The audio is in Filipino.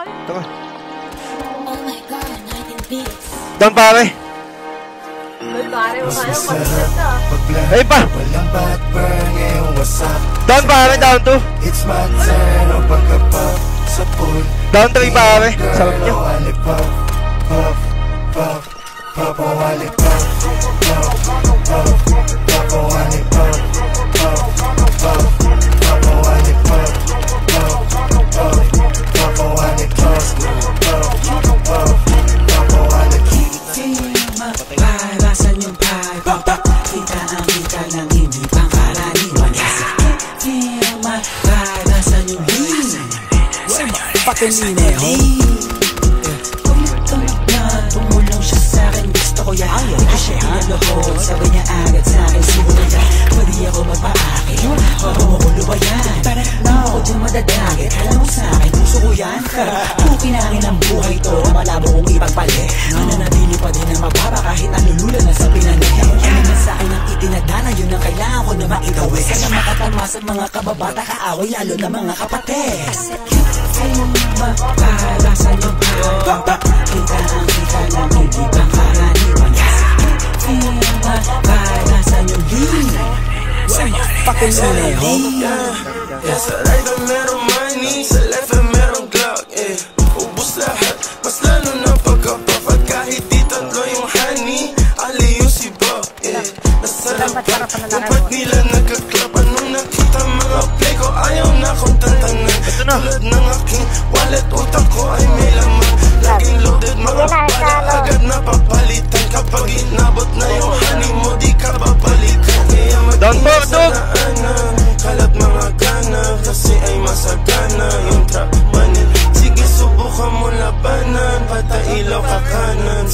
Tama. Down pare. Ay pa. Down pare, down 2. Down 3 pare. Sarap nyo. Pakineho tumulong siya sa'kin, gusto ko yan. Hindi ko siya pinalohod, sabay niya agad sa'kin. Siguro yan, pwede ako magpaakit. Pagkumukulo ba yan? Hindi ko dyan madadagit. Alam mo sa'kin, gusto ko yan. Kung kinangin ang buhay to, malabo kong ipagpalit. Nananabili pa din ang mababa kahit nalulula na sa pinanit. Ano na sa'kin ang itinadana, yun ang kailangan ko na maitawid. Kaya makatama sa mga kababata, kaaway lalo na mga kapatid. Mapahalasan yung papa. Kita ang kita ng hindi pang karaniwan. Mapahalasan yung pakineho. Sa right na merong money, sa left na merong Glock. Ubus lahat, mas lalo na pagkapapat. Kahit di tatlo yung honey, ali yung si Bob. Nasarap pa, kung ba't nila nagkaklap. Anong nakita mga play ko, ayaw na akong tantanan. Tulad ng aking wallet, utak ko ay may laman. Laging loaded, mga pala, agad na papalitan. Kapag inabot na yung honey mo, di ka babalikan. Kaya mag-ingat sa daanan, kalat mga gana, kasi ay masagana yung trap money. Sige, subukan mo labanan, patailaw ka kanan.